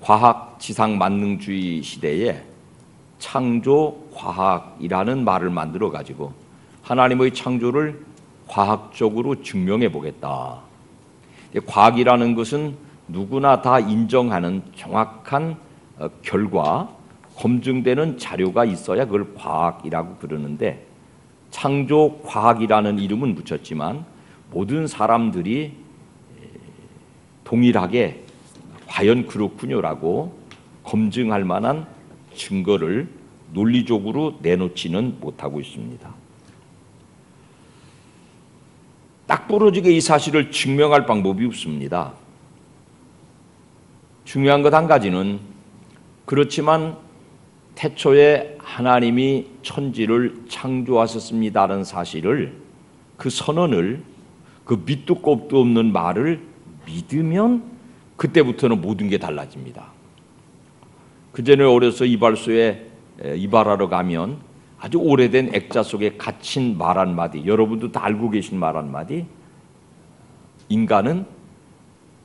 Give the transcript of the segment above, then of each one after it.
과학 지상 만능주의 시대에 창조 과학이라는 말을 만들어 가지고 하나님의 창조를 과학적으로 증명해 보겠다. 과학이라는 것은 누구나 다 인정하는 정확한 결과, 검증되는 자료가 있어야 그걸 과학이라고 그러는데, 창조 과학이라는 이름은 붙였지만 모든 사람들이 동일하게 과연 그렇군요라고 검증할 만한 증거를 논리적으로 내놓지는 못하고 있습니다. 딱 부러지게 이 사실을 증명할 방법이 없습니다. 중요한 것 한 가지는, 그렇지만 태초에 하나님이 천지를 창조하셨습니다라는 사실을, 그 선언을, 그 밑도 끝도 없는 말을 믿으면 그때부터는 모든 게 달라집니다. 그전에 어려서 이발소에 이발하러 가면 아주 오래된 액자 속에 갇힌 말 한마디, 여러분도 다 알고 계신 말 한마디, 인간은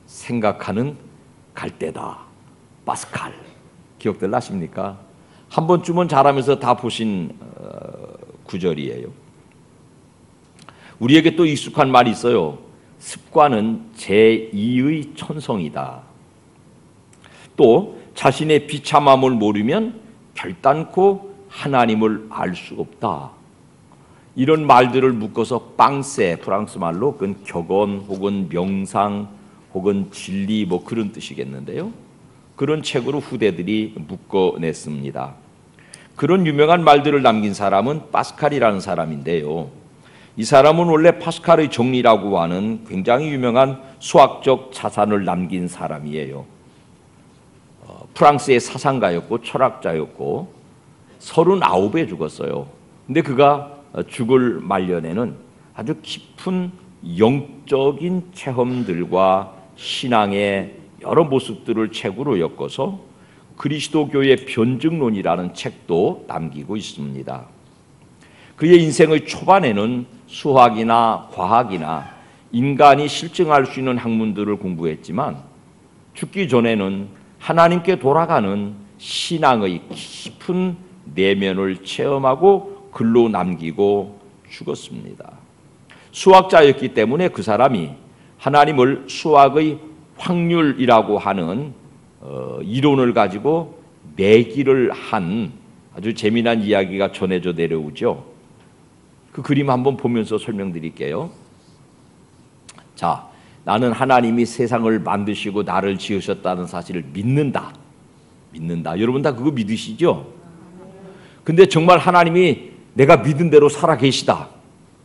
생각하는 갈대다. 파스칼. 기억들 나십니까? 한 번쯤은 잘하면서 다 보신 구절이에요. 우리에게 또 익숙한 말이 있어요. 습관은 제2의 천성이다. 또 자신의 비참함을 모르면 결단코 하나님을 알 수 없다. 이런 말들을 묶어서 빵세, 프랑스 말로 그건 격언 혹은 명상 혹은 진리 뭐 그런 뜻이겠는데요. 그런 책으로 후대들이 묶어냈습니다. 그런 유명한 말들을 남긴 사람은 파스칼이라는 사람인데요. 이 사람은 원래 파스칼의 정리라고 하는 굉장히 유명한 수학적 자산을 남긴 사람이에요. 프랑스의 사상가였고 철학자였고 39에 죽었어요. 근데 그가 죽을 말년에는 아주 깊은 영적인 체험들과 신앙의 여러 모습들을 책으로 엮어서 그리스도교의 변증론이라는 책도 남기고 있습니다. 그의 인생의 초반에는 수학이나 과학이나 인간이 실증할 수 있는 학문들을 공부했지만 죽기 전에는 하나님께 돌아가는 신앙의 깊은 내면을 체험하고 글로 남기고 죽었습니다. 수학자였기 때문에 그 사람이 하나님을 수학의 확률이라고 하는 이론을 가지고 내기를 한 아주 재미난 이야기가 전해져 내려오죠. 그 그림 한번 보면서 설명드릴게요. 자, 나는 하나님이 세상을 만드시고 나를 지으셨다는 사실을 믿는다. 여러분 다 그거 믿으시죠? 근데 정말 하나님이 내가 믿은 대로 살아 계시다.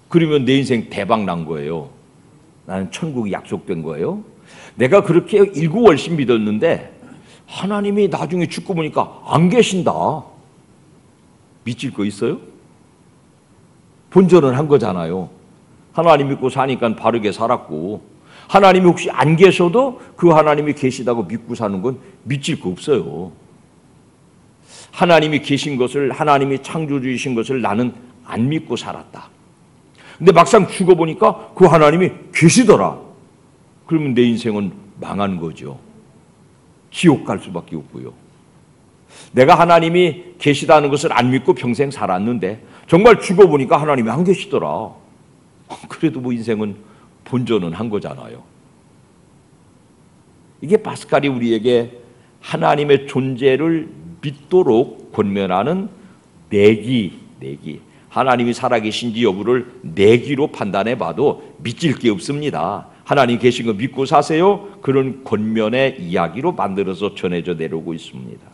그러면 내 인생 대박 난 거예요. 나는 천국이 약속된 거예요. 내가 그렇게 일구월신 믿었는데 하나님이 나중에 죽고 보니까 안 계신다. 믿을 거 있어요? 본전은 한 거잖아요. 하나님 믿고 사니까 바르게 살았고, 하나님이 혹시 안 계셔도 그 하나님이 계시다고 믿고 사는 건 믿을 거 없어요. 하나님이 계신 것을, 하나님이 창조주이신 것을 나는 안 믿고 살았다. 근데 막상 죽어보니까 그 하나님이 계시더라. 그러면 내 인생은 망한 거죠. 지옥 갈 수밖에 없고요. 내가 하나님이 계시다는 것을 안 믿고 평생 살았는데 정말 죽어보니까 하나님이 안 계시더라. 그래도 뭐 인생은 본전은 한 거잖아요. 이게 파스칼이 우리에게 하나님의 존재를 믿도록 권면하는 내기. 하나님이 살아계신지 여부를 내기로 판단해 봐도 믿을 게 없습니다. 하나님 계신 거 믿고 사세요. 그런 권면의 이야기로 만들어서 전해져 내려오고 있습니다.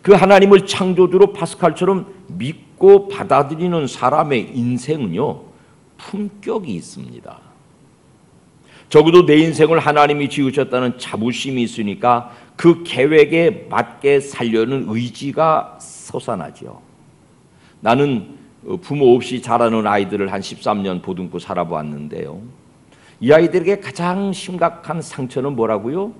그 하나님을 창조주로 파스칼처럼 믿고 받아들이는 사람의 인생은요, 품격이 있습니다. 적어도 내 인생을 하나님이 지으셨다는 자부심이 있으니까 그 계획에 맞게 살려는 의지가 솟아나죠. 나는 부모 없이 자라는 아이들을 한 13년 보듬고 살아보았는데요. 이 아이들에게 가장 심각한 상처는 뭐라고요?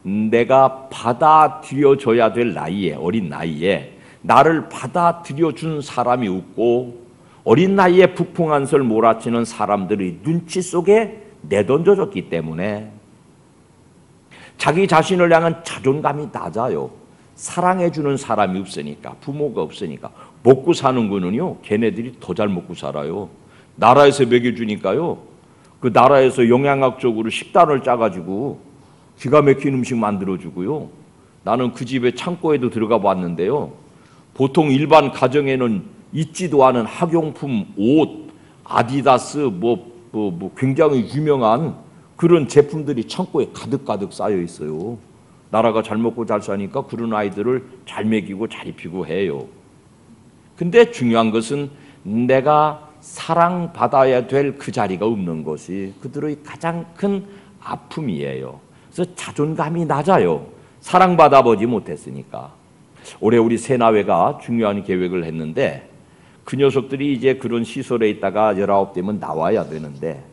내가 받아들여줘야 될 나이에, 어린 나이에 나를 받아들여준 사람이 없고 어린 나이에 북풍한설 몰아치는 사람들의 눈치 속에 내던져졌기 때문에 자기 자신을 향한 자존감이 낮아요. 사랑해주는 사람이 없으니까, 부모가 없으니까. 먹고 사는 거는요, 걔네들이 더 잘 먹고 살아요. 나라에서 먹여주니까요, 그 나라에서 영양학적으로 식단을 짜가지고 기가 막힌 음식 만들어주고요. 나는 그 집에 창고에도 들어가 봤는데요, 보통 일반 가정에는 있지도 않은 학용품, 옷, 아디다스, 굉장히 유명한 그런 제품들이 창고에 가득가득 쌓여 있어요. 나라가 잘 먹고 잘 사니까 그런 아이들을 잘 먹이고 잘 입히고 해요. 근데 중요한 것은 내가 사랑받아야 될 그 자리가 없는 것이 그들의 가장 큰 아픔이에요. 그래서 자존감이 낮아요. 사랑받아 보지 못했으니까. 올해 우리 새나회가 중요한 계획을 했는데, 그 녀석들이 이제 그런 시설에 있다가 19되면 나와야 되는데,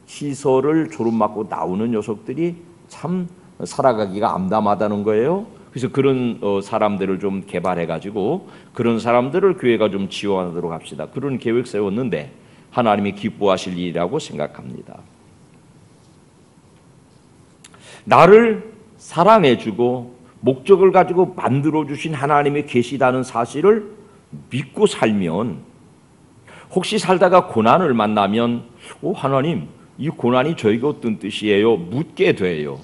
시설을 졸업받고 나오는 녀석들이 참 살아가기가 암담하다는 거예요. 그래서 그런 사람들을 좀 개발해가지고 그런 사람들을 교회가 좀 지원하도록 합시다. 그런 계획 세웠는데 하나님이 기뻐하실 일이라고 생각합니다. 나를 사랑해주고 목적을 가지고 만들어주신 하나님이 계시다는 사실을 믿고 살면, 혹시 살다가 고난을 만나면 하나님, 이 고난이 저에게 어떤 뜻이에요? 묻게 돼요.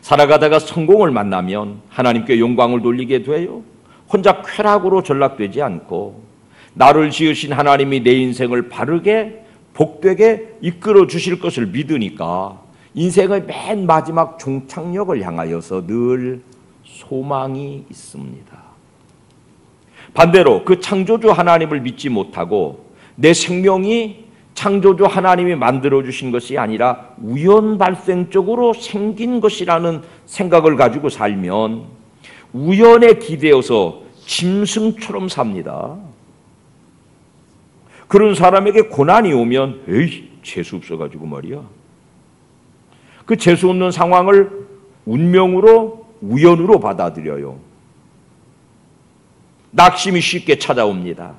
살아가다가 성공을 만나면 하나님께 영광을 돌리게 돼요. 혼자 쾌락으로 전락되지 않고 나를 지으신 하나님이 내 인생을 바르게 복되게 이끌어 주실 것을 믿으니까 인생의 맨 마지막 종착역을 향하여서 늘 소망이 있습니다. 반대로 그 창조주 하나님을 믿지 못하고 내 생명이 창조주 하나님이 만들어주신 것이 아니라 우연 발생적으로 생긴 것이라는 생각을 가지고 살면 우연에 기대어서 짐승처럼 삽니다. 그런 사람에게 고난이 오면 에이, 재수 없어가지고 말이야. 그 재수 없는 상황을 운명으로, 우연으로 받아들여요. 낙심이 쉽게 찾아옵니다.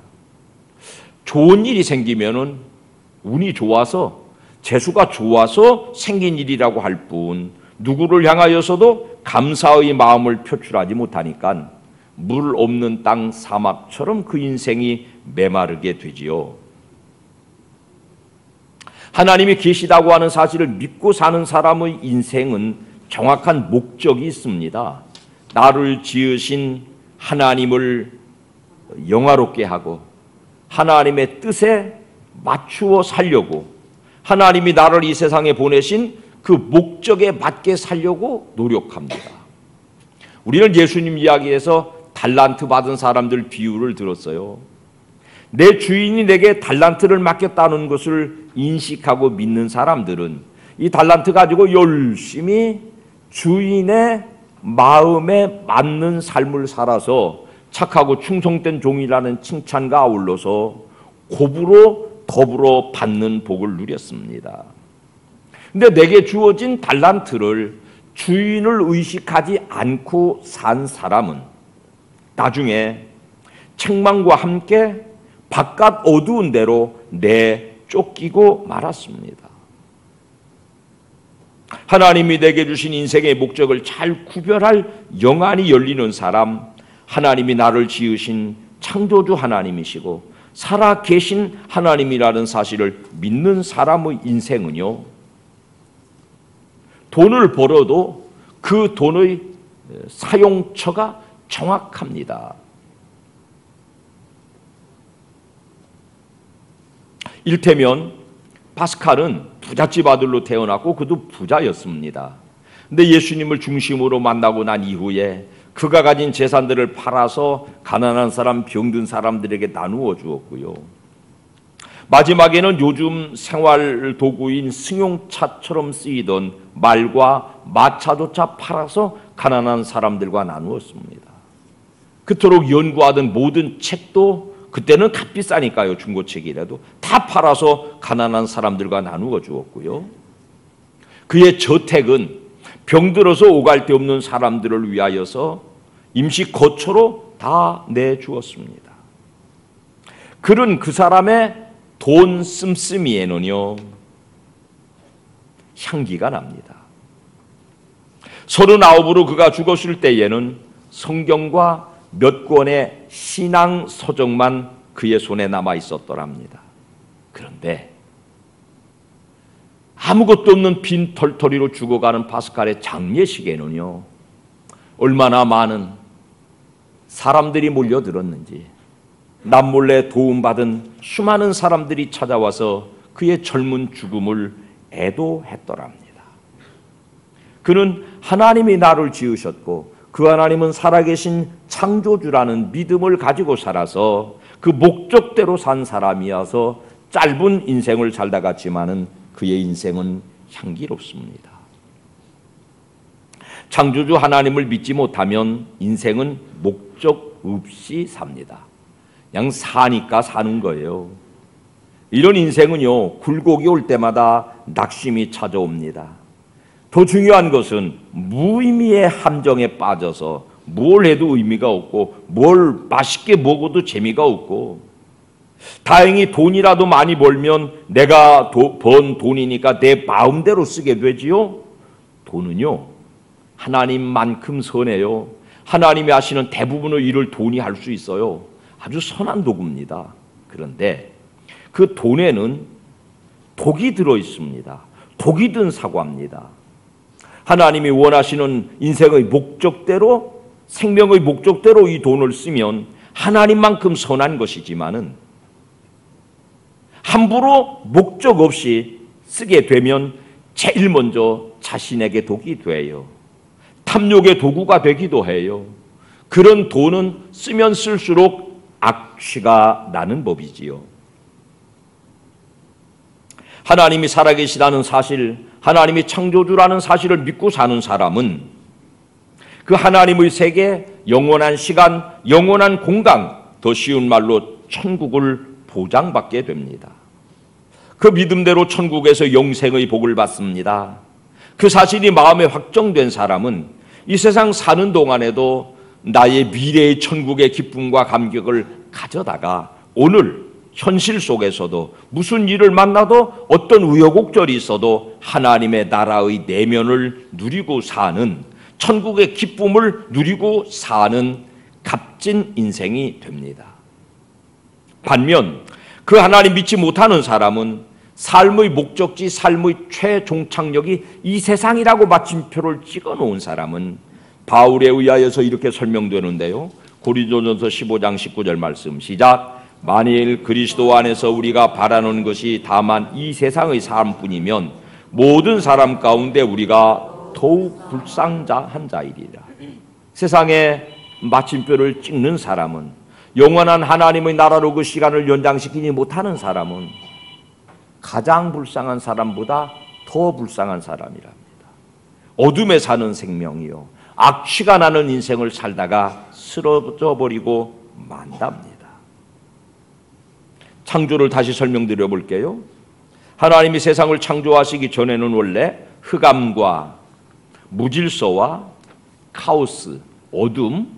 좋은 일이 생기면은 운이 좋아서, 재수가 좋아서 생긴 일이라고 할 뿐, 누구를 향하여서도 감사의 마음을 표출하지 못하니까 물 없는 땅 사막처럼 그 인생이 메마르게 되지요. 하나님이 계시다고 하는 사실을 믿고 사는 사람의 인생은 정확한 목적이 있습니다. 나를 지으신 하나님을 영화롭게 하고 하나님의 뜻에 맞추어 살려고, 하나님이 나를 이 세상에 보내신 그 목적에 맞게 살려고 노력합니다. 우리는 예수님 이야기에서 달란트 받은 사람들 비유를 들었어요. 내 주인이 내게 달란트를 맡겼다는 것을 인식하고 믿는 사람들은 이 달란트 가지고 열심히 주인의 마음에 맞는 삶을 살아서 착하고 충성된 종이라는 칭찬과 아울러서 곱으로 더불어 받는 복을 누렸습니다. 근데 내게 주어진 달란트를 주인을 의식하지 않고 산 사람은 나중에 책망과 함께 바깥 어두운 데로 내쫓기고 말았습니다. 하나님이 내게 주신 인생의 목적을 잘 구별할 영안이 열리는 사람, 하나님이 나를 지으신 창조주 하나님이시고 살아 계신 하나님이라는 사실을 믿는 사람의 인생은요, 돈을 벌어도 그 돈의 사용처가 정확합니다. 일테면 파스칼은 부잣집 아들로 태어났고 그도 부자였습니다. 근데 예수님을 중심으로 만나고 난 이후에 그가 가진 재산들을 팔아서 가난한 사람, 병든 사람들에게 나누어 주었고요. 마지막에는 요즘 생활 도구인 승용차처럼 쓰이던 말과 마차조차 팔아서 가난한 사람들과 나누었습니다. 그토록 연구하던 모든 책도 그때는 값비싸니까요, 중고책이라도 다 팔아서 가난한 사람들과 나누어 주었고요. 그의 저택은 병들어서 오갈 데 없는 사람들을 위하여서 임시 거처로 다 내주었습니다. 그런 그 사람의 돈 씀씀이에는요, 향기가 납니다. 39으로 그가 죽었을 때에는 성경과 몇 권의 신앙 서적만 그의 손에 남아 있었더랍니다. 그런데 아무것도 없는 빈 털터리로 죽어가는 파스칼의 장례식에는요, 얼마나 많은 사람들이 몰려들었는지, 남몰래 도움받은 수많은 사람들이 찾아와서 그의 젊은 죽음을 애도했더랍니다. 그는 하나님이 나를 지으셨고 그 하나님은 살아계신 창조주라는 믿음을 가지고 살아서 그 목적대로 산 사람이어서 짧은 인생을 살다 갔지만은 그의 인생은 향기롭습니다. 창조주 하나님을 믿지 못하면 인생은 목적 없이 삽니다. 그냥 사니까 사는 거예요. 이런 인생은요, 굴곡이 올 때마다 낙심이 찾아옵니다. 더 중요한 것은 무의미의 함정에 빠져서 뭘 해도 의미가 없고 뭘 맛있게 먹어도 재미가 없고, 다행히 돈이라도 많이 벌면 내가 번 돈이니까 내 마음대로 쓰게 되지요. 돈은요, 하나님만큼 선해요. 하나님이 하시는 대부분의 일을 돈이 할 수 있어요. 아주 선한 도구입니다. 그런데 그 돈에는 독이 들어 있습니다. 독이 든 사과입니다. 하나님이 원하시는 인생의 목적대로, 생명의 목적대로 이 돈을 쓰면 하나님만큼 선한 것이지만은 함부로 목적 없이 쓰게 되면 제일 먼저 자신에게 독이 돼요. 탐욕의 도구가 되기도 해요. 그런 돈은 쓰면 쓸수록 악취가 나는 법이지요. 하나님이 살아계시다는 사실, 하나님이 창조주라는 사실을 믿고 사는 사람은 그 하나님의 세계, 영원한 시간, 영원한 공간, 더 쉬운 말로 천국을 보장받게 됩니다. 그 믿음대로 천국에서 영생의 복을 받습니다. 그 사실이 마음에 확정된 사람은 이 세상 사는 동안에도 나의 미래의 천국의 기쁨과 감격을 가져다가 오늘 현실 속에서도 무슨 일을 만나도 어떤 우여곡절이 있어도 하나님의 나라의 내면을 누리고 사는, 천국의 기쁨을 누리고 사는 값진 인생이 됩니다. 반면 그 하나님 믿지 못하는 사람은 삶의 목적지, 삶의 최종착역이 이 세상이라고 마침표를 찍어 놓은 사람은 바울에 의하여서 이렇게 설명되는데요. 고린도전서 15장 19절 말씀 시작. 만일 그리스도 안에서 우리가 바라는 것이 다만 이 세상의 삶뿐이면 모든 사람 가운데 우리가 더욱 불쌍한 자이리라. 세상에 마침표를 찍는 사람은, 영원한 하나님의 나라로 그 시간을 연장시키지 못하는 사람은 가장 불쌍한 사람보다 더 불쌍한 사람이랍니다. 어둠에 사는 생명이요, 악취가 나는 인생을 살다가 쓰러져 버리고 만답니다. 창조를 다시 설명드려 볼게요. 하나님이 세상을 창조하시기 전에는 원래 흑암과 무질서와 카오스, 어둠,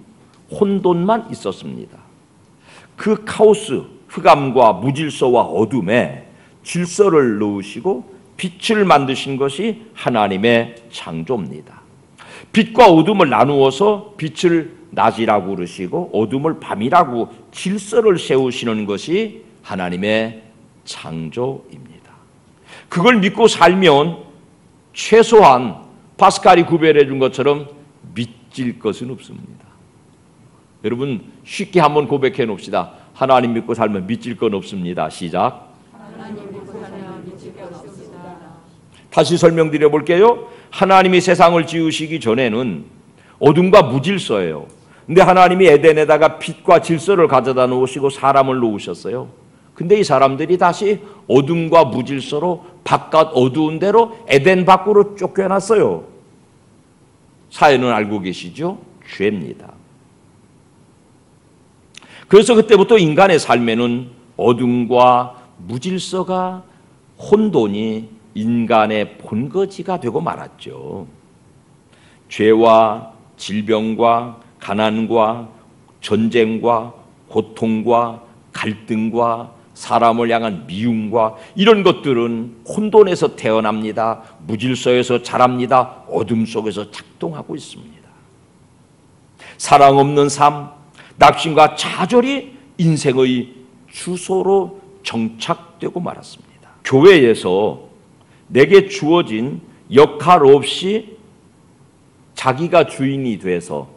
혼돈만 있었습니다. 그 카오스, 흑암과 무질서와 어둠에 질서를 넣으시고 빛을 만드신 것이 하나님의 창조입니다. 빛과 어둠을 나누어서 빛을 낮이라고 그러시고 어둠을 밤이라고 질서를 세우시는 것이 하나님의 창조입니다. 그걸 믿고 살면 최소한 파스칼이 구별해 준 것처럼 믿질 것은 없습니다. 여러분 쉽게 한번 고백해 놓읍시다. 하나님 믿고 살면 믿질 건 없습니다. 시작. 하나님 믿고 살면 믿질 건 없습니다. 다시 설명드려 볼게요. 하나님이 세상을 지으시기 전에는 어둠과 무질서예요. 근데 하나님이 에덴에다가 빛과 질서를 가져다 놓으시고 사람을 놓으셨어요. 근데 이 사람들이 다시 어둠과 무질서로 바깥 어두운 데로 에덴 밖으로 쫓겨났어요. 사연은 알고 계시죠? 죄입니다. 그래서 그때부터 인간의 삶에는 어둠과 무질서가, 혼돈이 인간의 본거지가 되고 말았죠. 죄와 질병과 가난과 전쟁과 고통과 갈등과 사람을 향한 미움과 이런 것들은 혼돈에서 태어납니다. 무질서에서 자랍니다. 어둠 속에서 작동하고 있습니다. 사랑 없는 삶, 낙심과 좌절이 인생의 주소로 정착되고 말았습니다. 교회에서 내게 주어진 역할 없이 자기가 주인이 돼서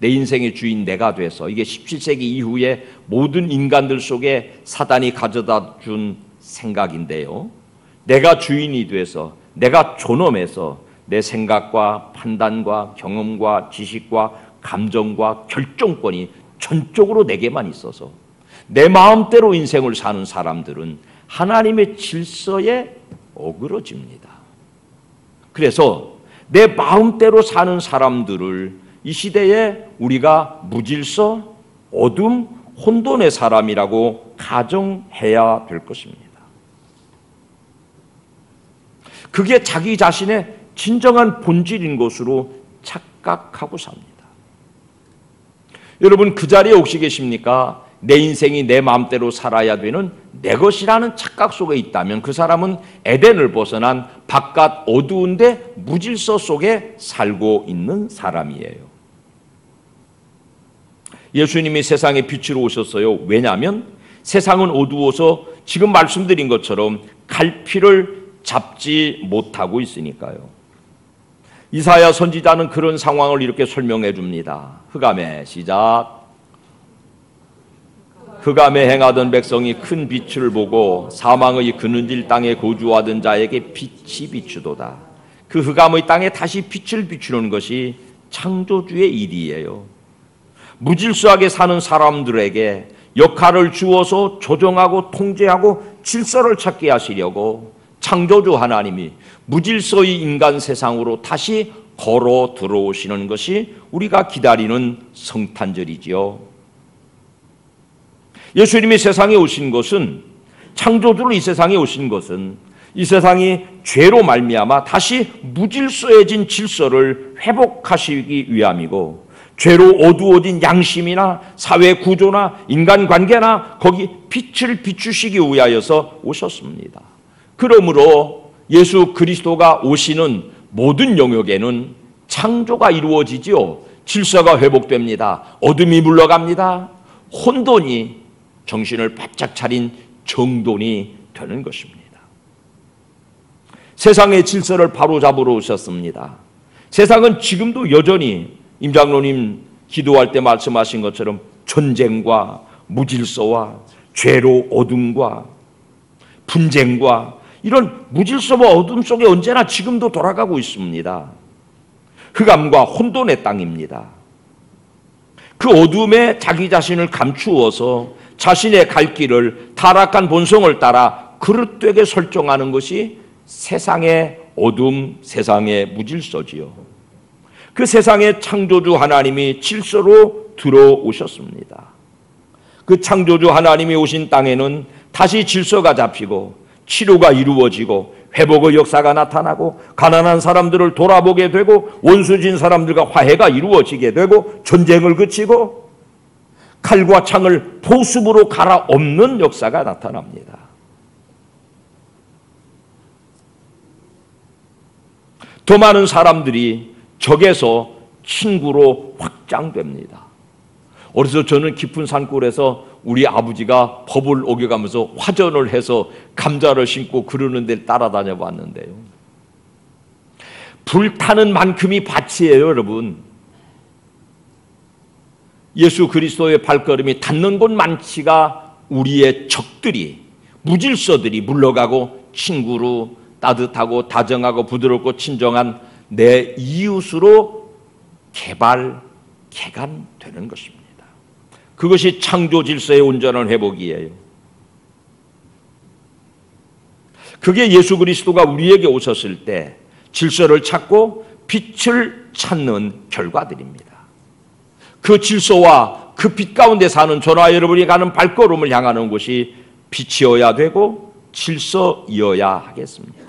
내 인생의 주인 내가 돼서, 이게 17세기 이후에 모든 인간들 속에 사단이 가져다 준 생각인데요. 내가 주인이 돼서, 내가 존엄해서 내 생각과 판단과 경험과 지식과 감정과 결정권이 전적으로 내게만 있어서 내 마음대로 인생을 사는 사람들은 하나님의 질서에 어그러집니다. 그래서 내 마음대로 사는 사람들을 이 시대에 우리가 무질서, 어둠, 혼돈의 사람이라고 가정해야 될 것입니다. 그게 자기 자신의 진정한 본질인 것으로 착각하고 삽니다. 여러분, 그 자리에 혹시 계십니까? 내 인생이 내 마음대로 살아야 되는 내 것이라는 착각 속에 있다면 그 사람은 에덴을 벗어난 바깥 어두운데 무질서 속에 살고 있는 사람이에요. 예수님이 세상의 빛으로 오셨어요. 왜냐하면 세상은 어두워서 지금 말씀드린 것처럼 갈피를 잡지 못하고 있으니까요. 이사야 선지자는 그런 상황을 이렇게 설명해 줍니다. 흑암에 시작. 흑암에 행하던 백성이 큰 빛을 보고 사망의 그늘질 땅에 거주하던 자에게 빛이 비추도다. 그 흑암의 땅에 다시 빛을 비추는 것이 창조주의 일이에요. 무질서하게 사는 사람들에게 역할을 주어서 조정하고 통제하고 질서를 찾게 하시려고 창조주 하나님이 무질서의 인간 세상으로 다시 걸어 들어오시는 것이 우리가 기다리는 성탄절이지요. 예수님이 세상에 오신 것은, 창조주로 이 세상에 오신 것은 이 세상이 죄로 말미암아 다시 무질서해진 질서를 회복하시기 위함이고, 죄로 어두워진 양심이나 사회 구조나 인간관계나 거기 빛을 비추시기 위하여서 오셨습니다. 그러므로 예수 그리스도가 오시는 모든 영역에는 창조가 이루어지지요. 질서가 회복됩니다. 어둠이 물러갑니다. 혼돈이 정신을 바짝 차린 정돈이 되는 것입니다. 세상의 질서를 바로잡으러 오셨습니다. 세상은 지금도 여전히 임 장로님 기도할 때 말씀하신 것처럼 전쟁과 무질서와 죄로 어둠과 분쟁과 이런 무질서와 어둠 속에 언제나 지금도 돌아가고 있습니다. 흑암과 혼돈의 땅입니다. 그 어둠에 자기 자신을 감추어서 자신의 갈 길을 타락한 본성을 따라 그릇되게 설정하는 것이 세상의 어둠, 세상의 무질서지요. 그 세상의 창조주 하나님이 질서로 들어오셨습니다. 그 창조주 하나님이 오신 땅에는 다시 질서가 잡히고 치료가 이루어지고 회복의 역사가 나타나고 가난한 사람들을 돌아보게 되고 원수진 사람들과 화해가 이루어지게 되고 전쟁을 그치고 칼과 창을 보습으로 갈아엎는 역사가 나타납니다. 더 많은 사람들이 적에서 친구로 확장됩니다. 어려서 저는 깊은 산골에서 우리 아버지가 법을 어겨가면서 화전을 해서 감자를 심고 그러는 데를 따라다녀 봤는데요. 불타는 만큼이 밭이에요, 여러분. 예수 그리스도의 발걸음이 닿는 곳만치가 우리의 적들이, 무질서들이 물러가고 친구로 따뜻하고 다정하고 부드럽고 친정한 내 이웃으로 개간되는 것입니다. 그것이 창조 질서의 온전한 회복이에요. 그게 예수 그리스도가 우리에게 오셨을 때 질서를 찾고 빛을 찾는 결과들입니다. 그 질서와 그 빛 가운데 사는 저와 여러분이 가는 발걸음을 향하는 것이 빛이어야 되고 질서이어야 하겠습니다.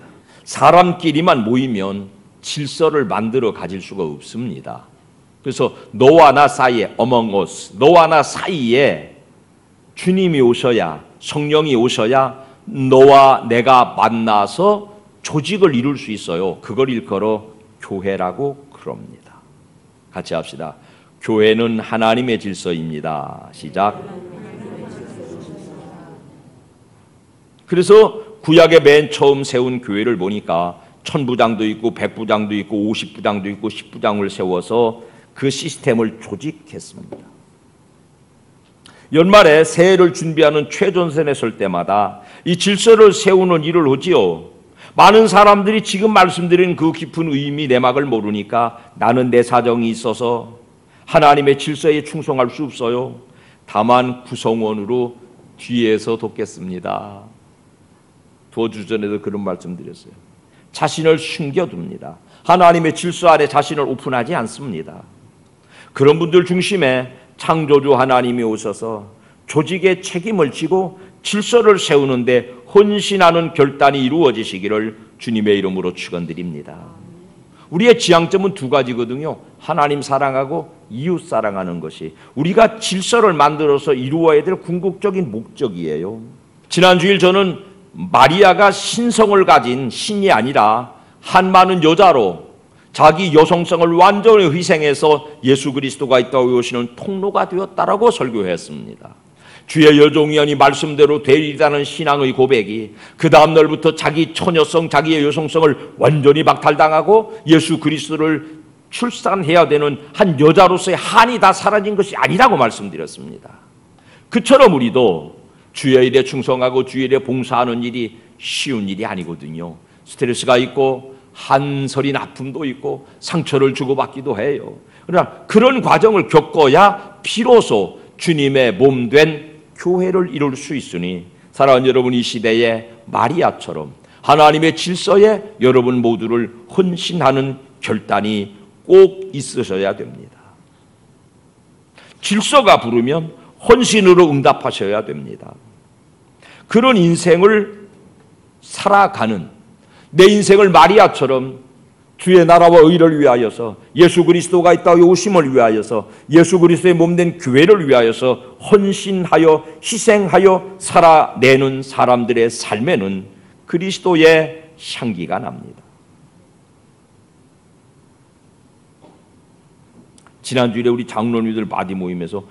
사람끼리만 모이면 질서를 만들어 가질 수가 없습니다. 그래서 너와 나 사이에, among us, 너와 나 사이에 주님이 오셔야, 성령이 오셔야 너와 내가 만나서 조직을 이룰 수 있어요. 그걸 일컬어 교회라고 그럽니다. 같이 합시다. 교회는 하나님의 질서입니다. 시작. 그래서 구약의 맨 처음 세운 교회를 보니까 1000부장도 있고 100부장도 있고 50부장도 있고 10부장을 세워서 그 시스템을 조직했습니다. 연말에 새해를 준비하는 최전선에 설 때마다 이 질서를 세우는 일을 하지요. 많은 사람들이 지금 말씀드린 그 깊은 의미 내막을 모르니까 나는 내 사정이 있어서 하나님의 질서에 충성할 수 없어요. 다만 구성원으로 뒤에서 돕겠습니다. 2주 전에도 그런 말씀 드렸어요. 자신을 숨겨둡니다. 하나님의 질서 아래 자신을 오픈하지 않습니다. 그런 분들 중심에 창조주 하나님이 오셔서 조직의 책임을 지고 질서를 세우는데 헌신하는 결단이 이루어지시기를 주님의 이름으로 축원드립니다. 우리의 지향점은 2가지거든요. 하나님 사랑하고 이웃 사랑하는 것이 우리가 질서를 만들어서 이루어야 될 궁극적인 목적이에요. 지난 주일 저는 마리아가 신성을 가진 신이 아니라 한 많은 여자로 자기 여성성을 완전히 희생해서 예수 그리스도가 있다고 오시는 통로가 되었다라고 설교했습니다. 주의 여종이여니 말씀대로 되리라는 신앙의 고백이 그 다음 날부터 자기 처녀성, 자기의 여성성을 완전히 박탈당하고 예수 그리스도를 출산해야 되는 한 여자로서의 한이 다 사라진 것이 아니라고 말씀드렸습니다. 그처럼 우리도 주의 일에 충성하고 주의 일에 봉사하는 일이 쉬운 일이 아니거든요. 스트레스가 있고 한설인 아픔도 있고 상처를 주고받기도 해요. 그러나 그런 과정을 겪어야 비로소 주님의 몸된 교회를 이룰 수 있으니 사랑하는 여러분, 이 시대에 마리아처럼 하나님의 질서에 여러분 모두를 헌신하는 결단이 꼭 있으셔야 됩니다. 질서가 부르면 헌신으로 응답하셔야 됩니다. 그런 인생을 살아가는, 내 인생을 마리아처럼 주의 나라와 의를 위하여서, 예수 그리스도가 이 땅에 오심을 위하여서, 예수 그리스도의 몸된 교회를 위하여서 헌신하여 희생하여 살아내는 사람들의 삶에는 그리스도의 향기가 납니다. 지난주에 우리 장로님들 바디 모임에서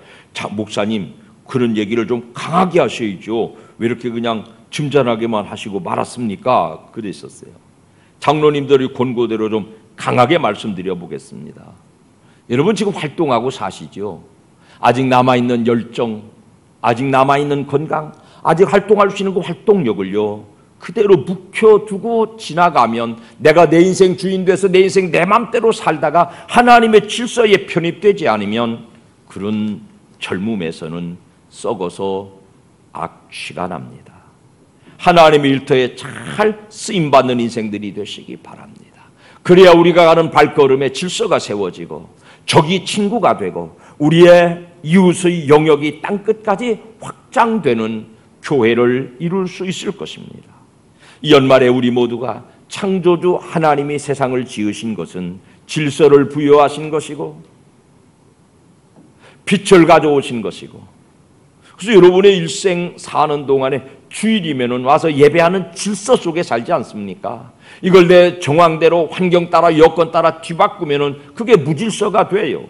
목사님 그런 얘기를 좀 강하게 하셔야죠. 왜 이렇게 그냥 점잖하게만 하시고 말았습니까? 그랬었어요. 장로님들의 권고대로 좀 강하게 말씀드려 보겠습니다. 여러분 지금 활동하고 사시죠? 아직 남아있는 열정, 아직 남아있는 건강, 아직 활동할 수 있는 그 활동력을요 그대로 묵혀두고 지나가면 내가 내 인생 주인 돼서 내 인생 내 맘대로 살다가 하나님의 질서에 편입되지 않으면 그런 젊음에서는 썩어서 악취가 납니다. 하나님의 일터에 잘 쓰임받는 인생들이 되시기 바랍니다. 그래야 우리가 가는 발걸음에 질서가 세워지고 적이 친구가 되고 우리의 이웃의 영역이 땅끝까지 확장되는 교회를 이룰 수 있을 것입니다. 이 연말에 우리 모두가 창조주 하나님이 세상을 지으신 것은 질서를 부여하신 것이고 빛을 가져오신 것이고, 그래서 여러분의 일생 사는 동안에 주일이면은 와서 예배하는 질서 속에 살지 않습니까? 이걸 내 정황대로 환경 따라 여건 따라 뒤바꾸면은 그게 무질서가 돼요.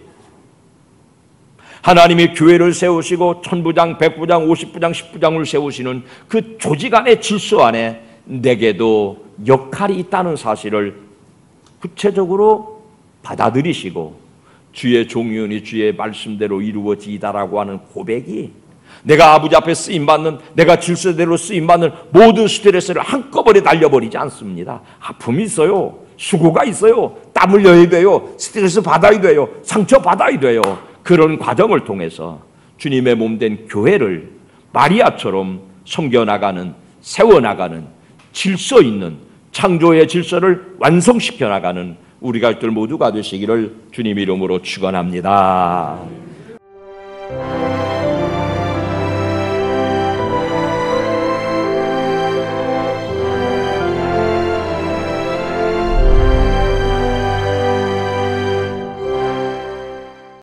하나님이 교회를 세우시고 1000부장, 100부장, 50부장, 10부장을 세우시는 그 조직 안의 질서 안에 내게도 역할이 있다는 사실을 구체적으로 받아들이시고 주의 종이오니 주의 말씀대로 이루어지이다라고 하는 고백이 내가 아버지 앞에 쓰임받는, 내가 질서대로 쓰임받는 모든 스트레스를 한꺼번에 날려버리지 않습니다. 아픔이 있어요. 수고가 있어요. 땀 흘려야 돼요. 스트레스 받아야 돼요. 상처 받아야 돼요. 그런 과정을 통해서 주님의 몸된 교회를 마리아처럼 섬겨나가는, 세워나가는, 질서 있는 창조의 질서를 완성시켜 나가는 우리 가족들 모두가 되시기를 주님 이름으로 축원합니다.